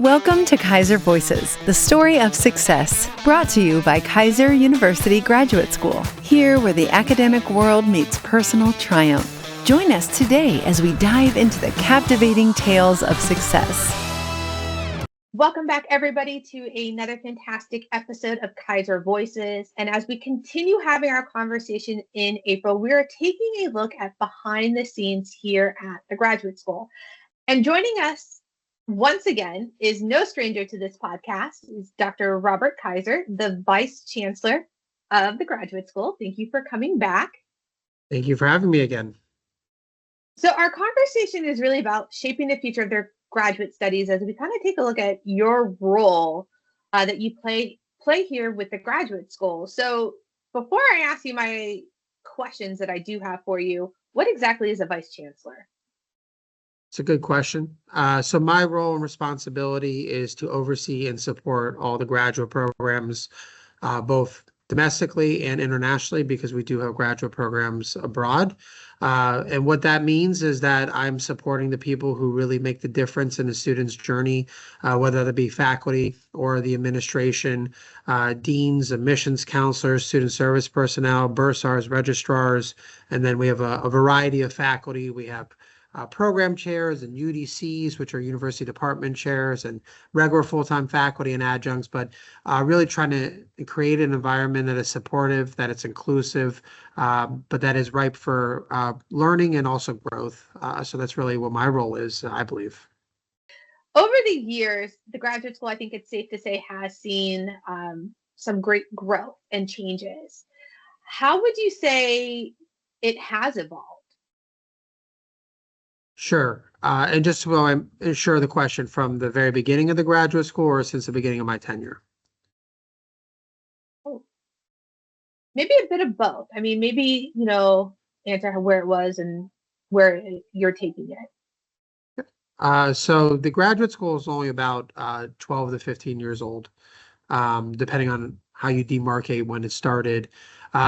Welcome to Keiser Voices, the story of success, brought to you by Keiser University Graduate School, here where the academic world meets personal triumph. Join us today as we dive into the captivating tales of success. Welcome back, everybody, to another fantastic episode of Keiser Voices. And as we continue having our conversation in April, we are taking a look at behind the scenes here at the graduate school. And joining us once again is no stranger to this podcast, is Dr. Robert Keiser, the Vice-Chancellor of the graduate school. Thank you for coming back. Thank you for having me again. So our conversation is really about shaping the future of their graduate studies as we kind of take a look at your role that you play here with the graduate school. So before I ask you my questions that I do have for you, what exactly is a Vice-Chancellor? It's a good question. So my role and responsibility is to oversee and support all the graduate programs, both domestically and internationally, because we do have graduate programs abroad. And what that means is that I'm supporting the people who really make the difference in the student's journey, whether that be faculty or the administration, deans, admissions counselors, student service personnel, bursars, registrars, and then we have a variety of faculty. We have program chairs and UDCs, which are university department chairs, and regular full-time faculty and adjuncts, but really trying to create an environment that is supportive, that it's inclusive, but that is ripe for learning and also growth. So that's really what my role is, I believe. Over the years, the graduate school, I think it's safe to say, has seen some great growth and changes. How would you say it has evolved? Sure. And just so I'm sure the question, from the very beginning of the graduate school or since the beginning of my tenure? Oh, maybe a bit of both. I mean, maybe, answer where it was and where you're taking it. So the graduate school is only about 12 to 15 years old, depending on how you demarcate when it started.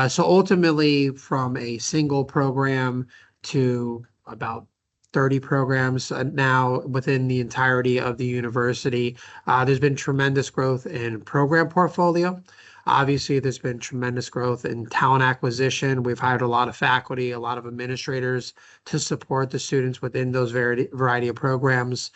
So ultimately, from a single program to about 30 programs now within the entirety of the university. There's been tremendous growth in program portfolio. Obviously, there's been tremendous growth in talent acquisition. We've hired a lot of faculty, a lot of administrators to support the students within those variety of programs.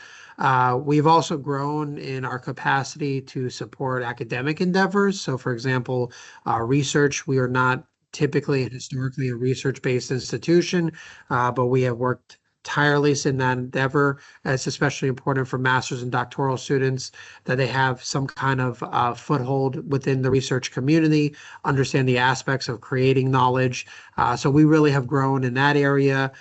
We've also grown in our capacity to support academic endeavors. So, for example, research, we are not typically and historically a research-based institution, but we have worked tireless in that endeavor. It's especially important for master's and doctoral students that they have some kind of foothold within the research community, understand the aspects of creating knowledge. So we really have grown in that area.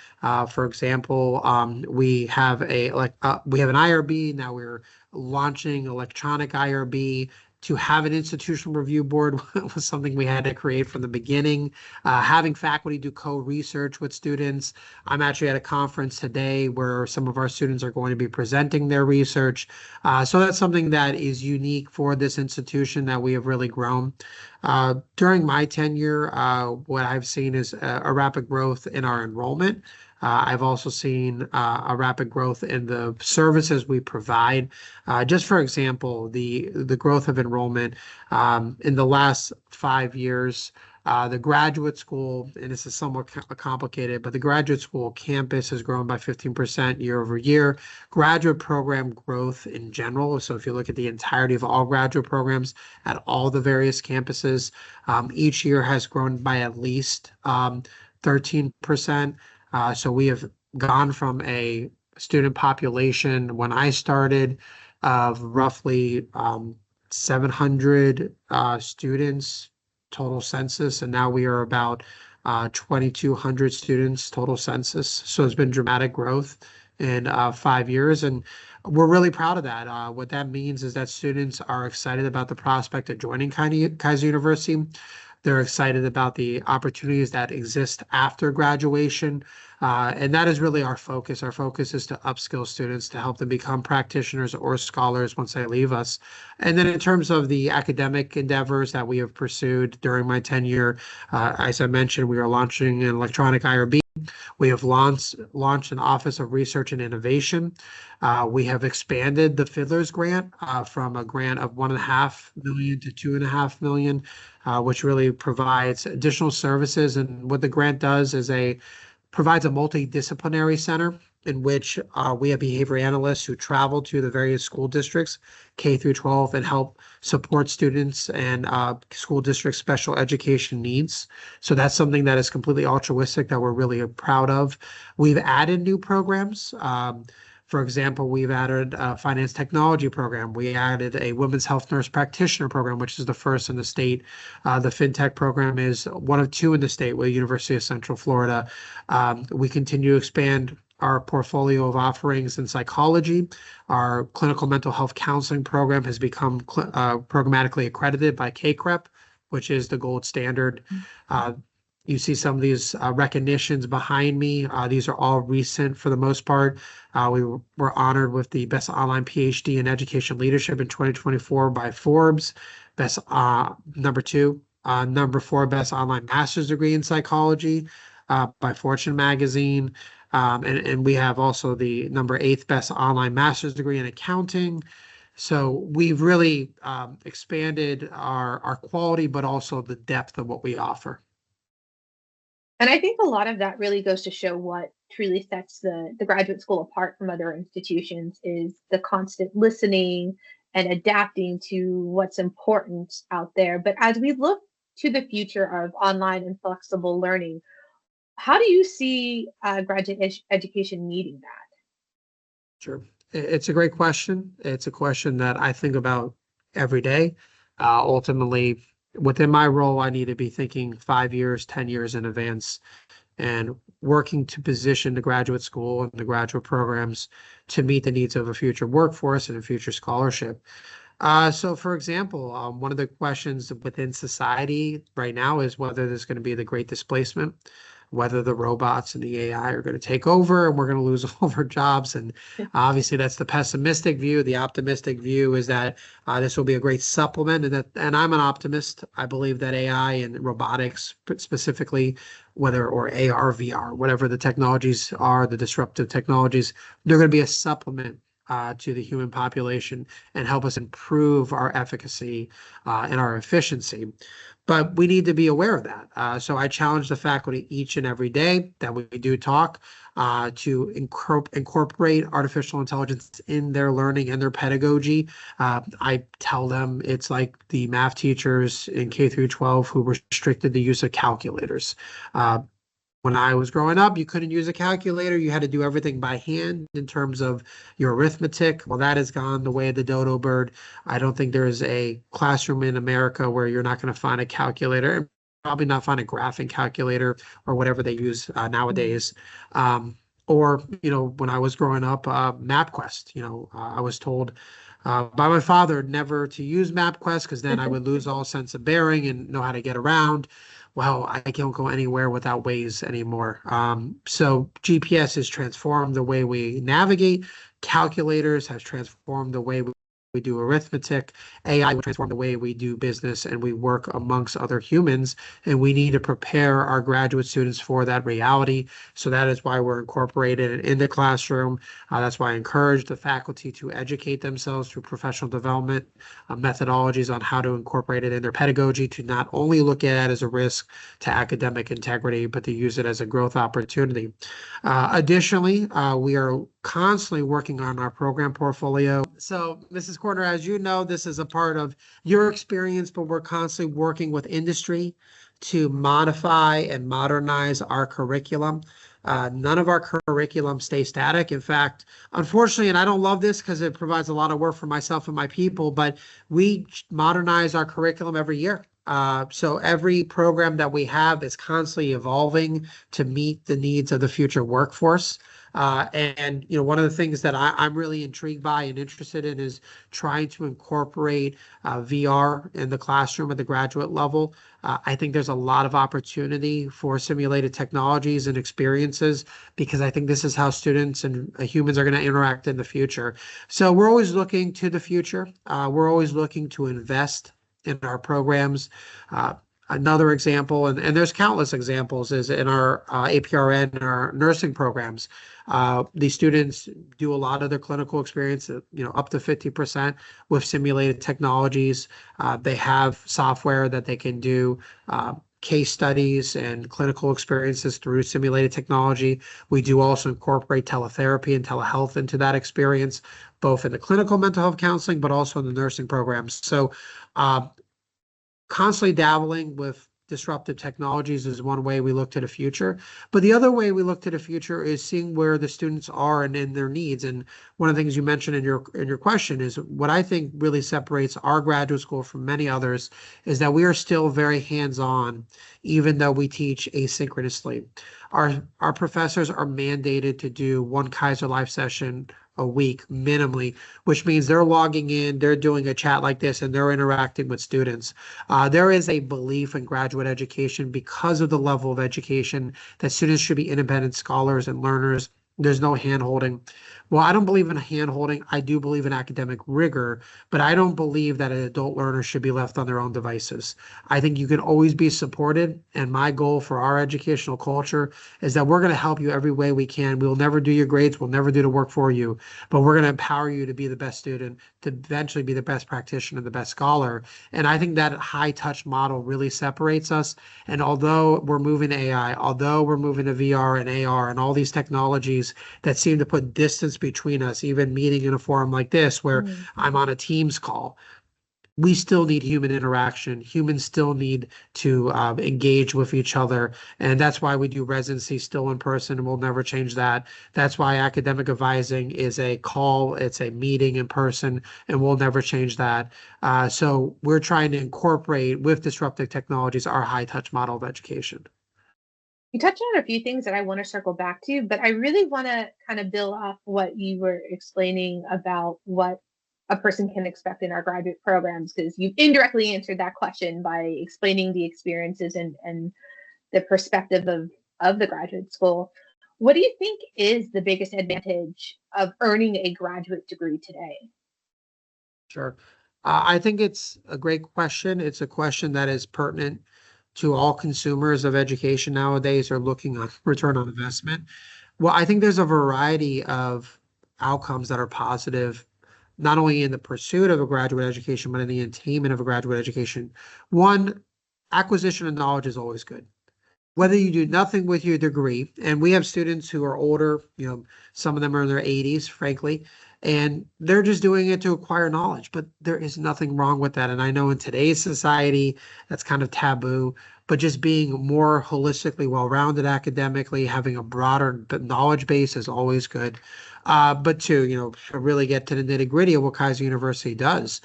For example, we have an IRB. Now we're launching electronic IRB. To have an institutional review board was something we had to create from the beginning. Having faculty do co-research with students. I'm actually at a conference today where some of our students are going to be presenting their research. So that's something that is unique for this institution that we have really grown. During my tenure, what I've seen is a rapid growth in our enrollment. I've also seen a rapid growth in the services we provide. Just for example, the growth of enrollment in the last 5 years, the graduate school, and this is somewhat complicated, but the graduate school campus has grown by 15% year over year. Graduate program growth in general, so if you look at the entirety of all graduate programs at all the various campuses, each year has grown by at least 13%. So we have gone from a student population when I started of roughly 700 students total census, and now we are about 2,200 students total census. So it's been dramatic growth in 5 years, and we're really proud of that. What that means is that students are excited about the prospect of joining Keiser University. They're excited about the opportunities that exist after graduation. And that is really our focus. Our focus is to upskill students to help them become practitioners or scholars once they leave us. And then in terms of the academic endeavors that we have pursued during my tenure, as I mentioned, we are launching an electronic IRB. We have launched an Office of Research and Innovation. We have expanded the Fiddler's Grant from a grant of $1.5 million to $2.5 million, which really provides additional services. And what the grant does is provides a multidisciplinary center in which we have behavior analysts who travel to the various school districts, K through 12, and help support students and school district special education needs. So that's something that is completely altruistic that we're really proud of. We've added new programs. For example, we've added a finance technology program. We added a women's health nurse practitioner program, which is the first in the state. The FinTech program is one of two in the state with the University of Central Florida. We continue to expand our portfolio of offerings in psychology. Our clinical mental health counseling program has become programmatically accredited by KCREP, which is the gold standard. You see some of these recognitions behind me. These are all recent for the most part. We were honored with the Best Online PhD in Education Leadership in 2024 by Forbes, Best number 2. Number 4, Best Online Master's Degree in Psychology by Fortune Magazine. And we have also the number 8th Best Online Master's Degree in Accounting. So we've really expanded our quality, but also the depth of what we offer. And I think a lot of that really goes to show what truly sets the graduate school apart from other institutions is the constant listening and adapting to what's important out there. But as we look to the future of online and flexible learning, how do you see graduate education meeting that? Sure. It's a great question. It's a question that I think about every day. Ultimately, within my role, I need to be thinking 5 years, 10 years in advance and working to position the graduate school and the graduate programs to meet the needs of a future workforce and a future scholarship. So, for example, one of the questions within society right now is whether there's going to be the great displacement, whether the robots and the AI are going to take over and we're going to lose all of our jobs. And obviously that's the pessimistic view. The optimistic view is that this will be a great supplement. And I'm an optimist. I believe that AI and robotics specifically, or AR, VR, whatever the technologies are, the disruptive technologies, they're going to be a supplement to the human population and help us improve our efficacy and our efficiency. But we need to be aware of that. So I challenge the faculty each and every day that we do talk to incorporate artificial intelligence in their learning and their pedagogy. I tell them it's like the math teachers in K through 12 who restricted the use of calculators. When I was growing up, you couldn't use a calculator. You had to do everything by hand in terms of your arithmetic. Well, that has gone the way of the dodo bird. I don't think there is a classroom in America where you're not going to find a calculator, and probably not find a graphing calculator or whatever they use nowadays. Or, when I was growing up, MapQuest, I was told by my father never to use MapQuest because then I would lose all sense of bearing and know how to get around. Well, I can't go anywhere without Waze anymore. So GPS has transformed the way we navigate. Calculators has transformed the way we do arithmetic. AI will transform the way we do business and we work amongst other humans. And we need to prepare our graduate students for that reality. So that is why we're incorporated in the classroom. That's why I encourage the faculty to educate themselves through professional development methodologies on how to incorporate it in their pedagogy, to not only look at it as a risk to academic integrity, but to use it as a growth opportunity. Additionally, we are constantly working on our program portfolio. So, Mrs. Corner, as you know, this is a part of your experience, but we're constantly working with industry to modify and modernize our curriculum. None of our curriculum stay static. In fact, unfortunately, and I don't love this because it provides a lot of work for myself and my people, but we modernize our curriculum every year. So every program that we have is constantly evolving to meet the needs of the future workforce. And one of the things that I'm really intrigued by and interested in is trying to incorporate VR in the classroom at the graduate level. I think there's a lot of opportunity for simulated technologies and experiences because I think this is how students and humans are going to interact in the future. So we're always looking to the future. We're always looking to invest in our programs. Another example, and there's countless examples, is in our APRN and our nursing programs. These students do a lot of their clinical experience, up to 50% with simulated technologies. They have software that they can do case studies and clinical experiences through simulated technology. We do also incorporate teletherapy and telehealth into that experience, both in the clinical mental health counseling, but also in the nursing programs. So constantly dabbling with disruptive technologies is one way we look to the future. But the other way we look to the future is seeing where the students are and in their needs. And one of the things you mentioned in your question is what I think really separates our graduate school from many others is that we are still very hands-on, even though we teach asynchronously. Our professors are mandated to do one Keiser Live session a week minimally, which means they're logging in, they're doing a chat like this, and they're interacting with students. There is a belief in graduate education because of the level of education that students should be independent scholars and learners. There's no hand-holding. Well, I don't believe in hand-holding. I do believe in academic rigor, but I don't believe that an adult learner should be left on their own devices. I think you can always be supported, and my goal for our educational culture is that we're going to help you every way we can. We'll never do your grades. We'll never do the work for you, but we're going to empower you to be the best student, to eventually be the best practitioner, the best scholar. And I think that high-touch model really separates us. And although we're moving to AI, although we're moving to VR and AR and all these technologies that seem to put distance between us, even meeting in a forum like this where I'm on a Teams call, we still need human interaction. Humans still need to engage with each other. And that's why we do residency still in person, and we'll never change that. That's why academic advising is a call, it's a meeting in person, and we'll never change that. So we're trying to incorporate with disruptive technologies our high-touch model of education. You touched on a few things that I want to circle back to, but I really want to kind of build off what you were explaining about what a person can expect in our graduate programs, because you indirectly answered that question by explaining the experiences and the perspective of the graduate school. What do you think is the biggest advantage of earning a graduate degree today? Sure. I think it's a great question. It's a question that is pertinent to all consumers of education nowadays are looking on return on investment. Well, I think there's a variety of outcomes that are positive, not only in the pursuit of a graduate education, but in the attainment of a graduate education. One, acquisition of knowledge is always good. Whether you do nothing with your degree, and we have students who are older, some of them are in their 80s, frankly, and they're just doing it to acquire knowledge, but there is nothing wrong with that. And I know in today's society, that's kind of taboo, but just being more holistically well-rounded academically, having a broader knowledge base is always good. But to really get to the nitty-gritty of what Keiser University does.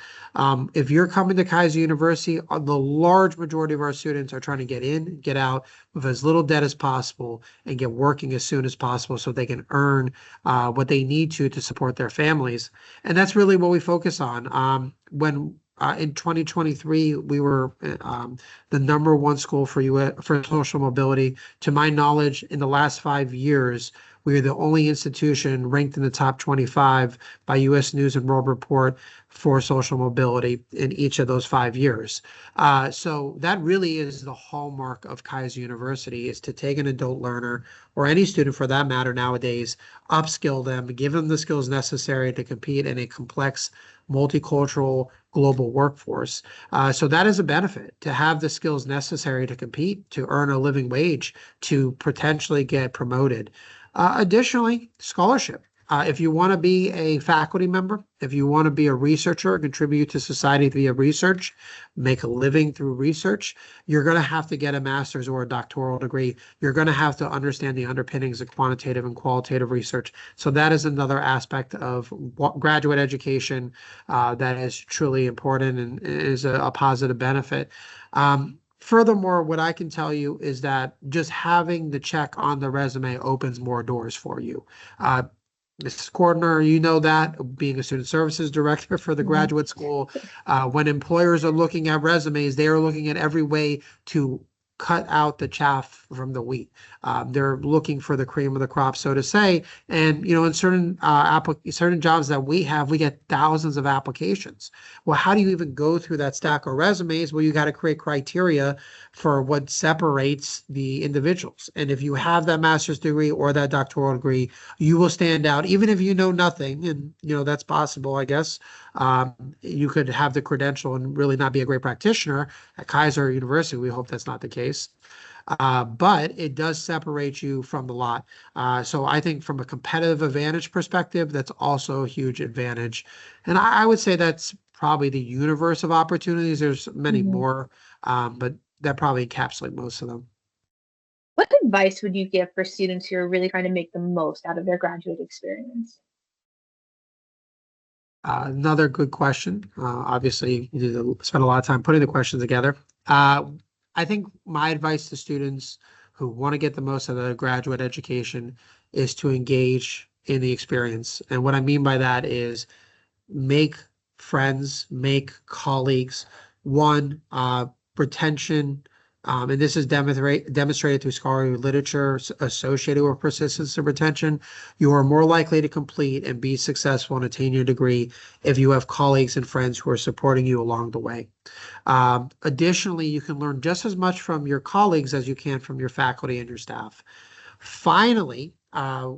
If you're coming to Keiser University, the large majority of our students are trying to get in, get out with as little debt as possible and get working as soon as possible so they can earn what they need to support their families. And that's really what we focus on. When in 2023, we were the number one school for social mobility. To my knowledge, in the last 5 years, we are the only institution ranked in the top 25 by U.S. News and World Report for social mobility in each of those 5 years. So that really is the hallmark of Keiser University, is to take an adult learner, or any student for that matter nowadays, upskill them, give them the skills necessary to compete in a complex, multicultural, global workforce. So that is a benefit, to have the skills necessary to compete, to earn a living wage, to potentially get promoted. Additionally, scholarship. If you want to be a faculty member, if you want to be a researcher, contribute to society via research, make a living through research, you're going to have to get a master's or a doctoral degree. You're going to have to understand the underpinnings of quantitative and qualitative research. So that is another aspect of graduate education that is truly important and is a positive benefit. Furthermore, what I can tell you is that just having the check on the resume opens more doors for you. Mrs. Cordner, you know that, being a student services director for the graduate school, when employers are looking at resumes, they are looking at every way to cut out the chaff from the wheat. They're looking for the cream of the crop, so to say. And in certain jobs that we have, we get thousands of applications. Well, how do you even go through that stack of resumes? Well, you got to create criteria for what separates the individuals. And if you have that master's degree or that doctoral degree, you will stand out, even if you know nothing. And that's possible, I guess. You could have the credential and really not be a great practitioner at Keiser University. We hope that's not the case. But it does separate you from the lot. So I think from a competitive advantage perspective, that's also a huge advantage. And I would say that's probably the universe of opportunities. There's many more, but that probably encapsulate most of them. What advice would you give for students who are really trying to make the most out of their graduate experience? Another good question. Obviously, you need to spend a lot of time putting the questions together. I think my advice to students who want to get the most out of their graduate education is to engage in the experience. And what I mean by that is make friends, make colleagues. One, retention, and this is demonstrated through scholarly literature associated with persistence and retention. You are more likely to complete and be successful and attain your degree if you have colleagues and friends who are supporting you along the way. Additionally, you can learn just as much from your colleagues as you can from your faculty and your staff. Finally,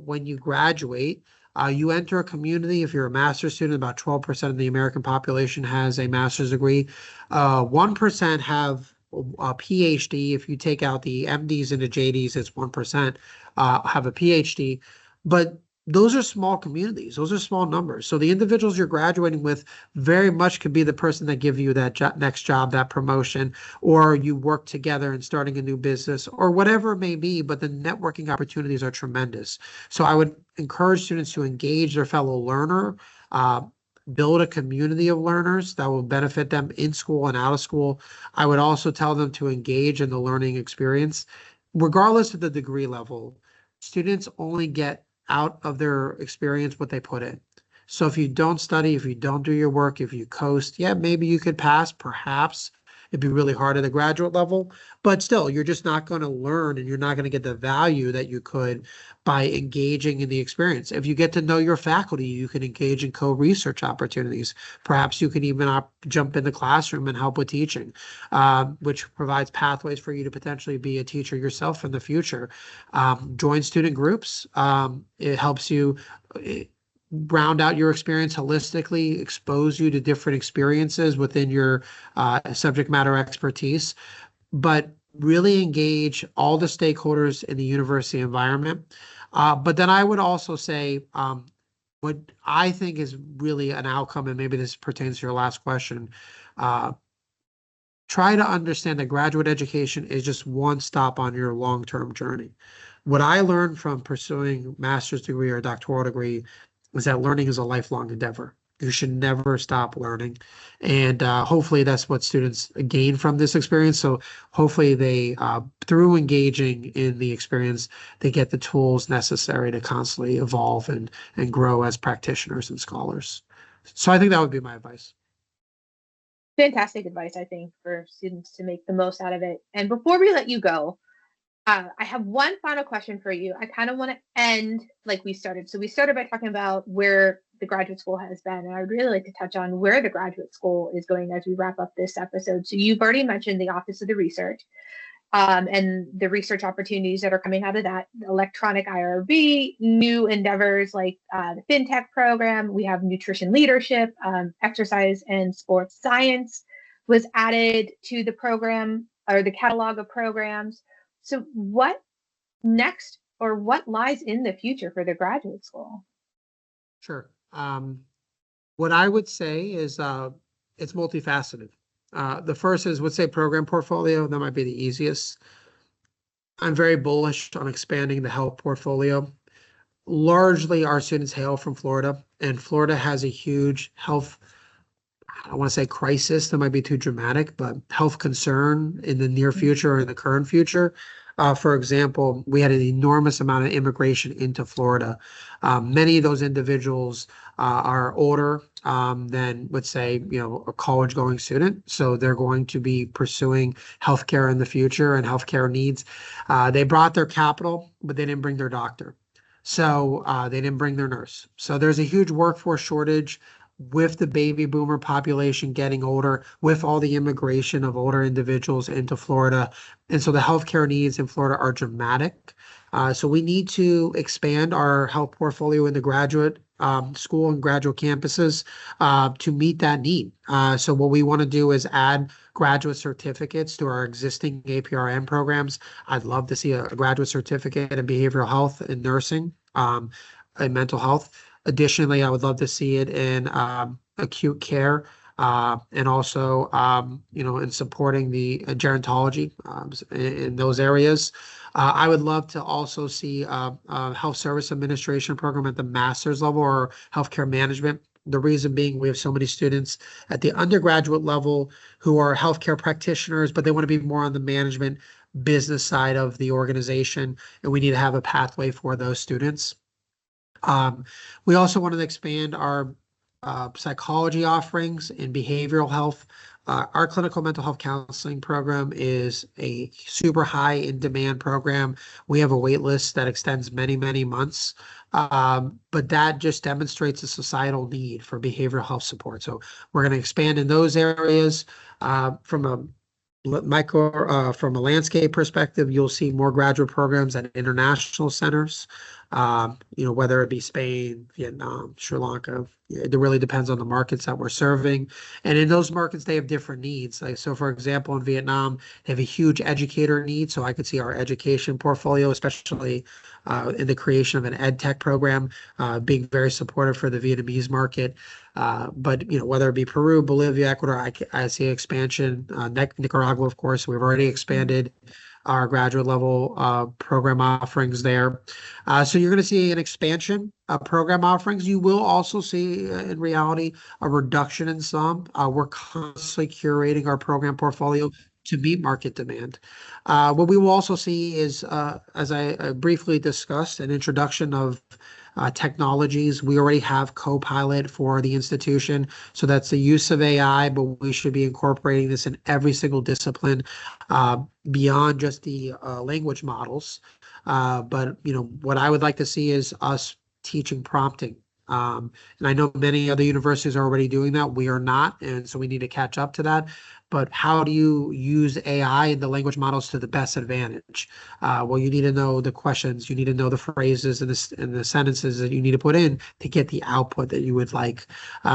when you graduate, you enter a community. If you're a master's student, about 12% of the American population has a master's degree. 1% have a PhD. If you take out the MDs and the JDs, it's 1% have a PhD. But those are small communities. Those are small numbers. So the individuals you're graduating with very much could be the person that give you that next job, that promotion, or you work together in starting a new business or whatever it may be. But the networking opportunities are tremendous. So I would encourage students to engage their fellow learner, build a community of learners that will benefit them in school and out of school. I would also tell them to engage in the learning experience. Regardless of the degree level, students only get out of their experience what they put in. So if you don't study, if you don't do your work, if you coast, yeah, maybe you could pass, perhaps. It'd be really hard at the graduate level, but still, you're just not going to learn and you're not going to get the value that you could by engaging in the experience. If you get to know your faculty, you can engage in co-research opportunities. Perhaps you can even jump in the classroom and help with teaching, which provides pathways for you to potentially be a teacher yourself in the future. Join student groups. It helps you round out your experience holistically, expose you to different experiences within your subject matter expertise, but really engage all the stakeholders in the university environment. But then I would also say what I think is really an outcome, and maybe this pertains to your last question, try to understand that graduate education is just one stop on your long-term journey. What I learned from pursuing master's degree or doctoral degree is that learning is a lifelong endeavor. You should never stop learning. And hopefully that's what students gain from this experience. So hopefully they, through engaging in the experience, they get the tools necessary to constantly evolve and grow as practitioners and scholars. So I think that would be my advice. Fantastic advice, I think, for students to make the most out of it. And before we let you go, I have one final question for you. I kind of want to end like we started. So we started by talking about where the graduate school has been, and I would really like to touch on where the graduate school is going as we wrap up this episode. So you've already mentioned the Office of the Research and the research opportunities that are coming out of that, electronic IRB, new endeavors like the FinTech program. We have nutrition leadership, exercise and sports science was added to the program or the catalog of programs. So what next or what lies in the future for the graduate school? Sure. What I would say is it's multifaceted. The first is, let's say, program portfolio. That might be the easiest. I'm very bullish on expanding the health portfolio. Largely, our students hail from Florida, and Florida has a huge health, I want to say crisis, that might be too dramatic, but health concern in the near future or in the current future. For example, we had an enormous amount of immigration into Florida. Many of those individuals are older than, let's say, a college-going student. So they're going to be pursuing healthcare in the future and healthcare needs. They brought their capital, but they didn't bring their doctor. So they didn't bring their nurse. So there's a huge workforce shortage with the baby boomer population getting older, with all the immigration of older individuals into Florida. And so the healthcare needs in Florida are dramatic. So we need to expand our health portfolio in the graduate school and graduate campuses to meet that need. So what we want to do is add graduate certificates to our existing APRN programs. I'd love to see a graduate certificate in behavioral health and nursing and mental health. Additionally, I would love to see it in acute care and also, in supporting the gerontology in those areas. I would love to also see a health service administration program at the master's level or healthcare management. The reason being we have so many students at the undergraduate level who are healthcare practitioners, but they want to be more on the management business side of the organization, and we need to have a pathway for those students. We also want to expand our psychology offerings in behavioral health. Our clinical mental health counseling program is a super high in demand program. We have a wait list that extends many, many months, but that just demonstrates a societal need for behavioral health support. So we're going to expand in those areas. From a landscape perspective, you'll see more graduate programs at international centers, whether it be Spain, Vietnam, Sri Lanka. It really depends on the markets that we're serving. And in those markets, they have different needs. So for example, in Vietnam, they have a huge educator need. So I could see our education portfolio, especially in the creation of an ed tech program, being very supportive for the Vietnamese market. But whether it be Peru, Bolivia, Ecuador, I see expansion. Nicaragua, of course, we've already expanded our graduate level program offerings there. So you're going to see an expansion of program offerings. You will also see, in reality, a reduction in some. We're constantly curating our program portfolio to meet market demand. What we will also see is, as I briefly discussed, an introduction of technologies. We already have Copilot for the institution, so that's the use of AI, but we should be incorporating this in every single discipline beyond just the language models. But what I would like to see is us teaching prompting. And I know many other universities are already doing that. We are not, and so we need to catch up to that. But how do you use AI and the language models to the best advantage? Well, you need to know the questions, you need to know the phrases and the sentences that you need to put in to get the output that you would like.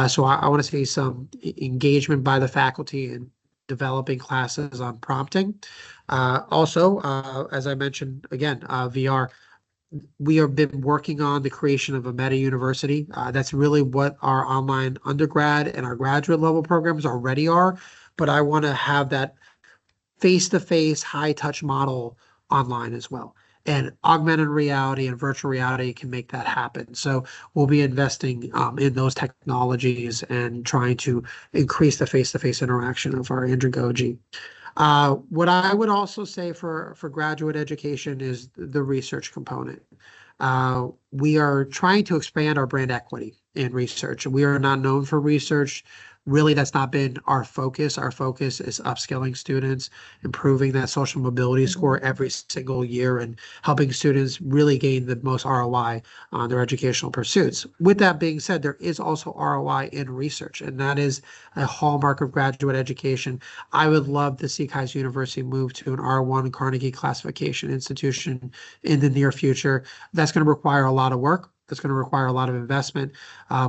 So I want to see some engagement by the faculty in developing classes on prompting. Also, as I mentioned, again, VR. We have been working on the creation of a meta university. That's really what our online undergrad and our graduate level programs already are. But I want to have that face-to-face, high-touch model online as well. And augmented reality and virtual reality can make that happen. So we'll be investing in those technologies and trying to increase the face-to-face interaction of our andragogy. What I would also say for graduate education is the research component. We are trying to expand our brand equity in research. We are not known for research. Really, that's not been our focus. Our focus is upskilling students, improving that social mobility score every single year, and helping students really gain the most ROI on their educational pursuits. With that being said, there is also ROI in research, and that is a hallmark of graduate education. I would love to see Keiser University move to an R1 Carnegie classification institution in the near future. That's going to require a lot of work. That's going to require a lot of investment,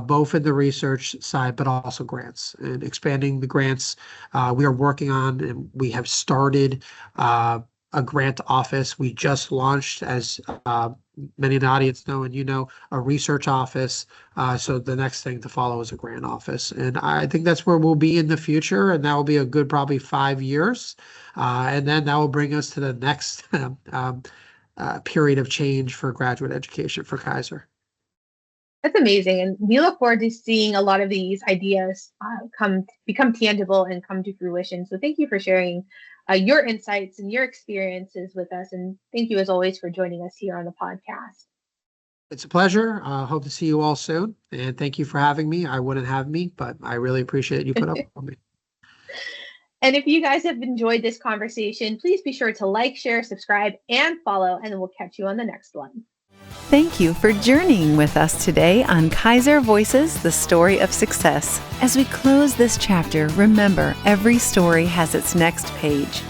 both in the research side, but also grants and expanding the grants. We are working on, and we have started a grant office. We just launched, as many in the audience know, and a research office. So the next thing to follow is a grant office. And I think that's where we'll be in the future. And that will be a good probably 5 years. And then that will bring us to the next period of change for graduate education for Keiser. That's amazing. And we look forward to seeing a lot of these ideas become tangible and come to fruition. So thank you for sharing your insights and your experiences with us. And thank you, as always, for joining us here on the podcast. It's a pleasure. Hope to see you all soon. And thank you for having me. I wouldn't have me, but I really appreciate you put up with me. And if you guys have enjoyed this conversation, please be sure to like, share, subscribe, and follow, and then we'll catch you on the next one. Thank you for journeying with us today on Keiser Voices, the story of success. As we close this chapter, remember, every story has its next page.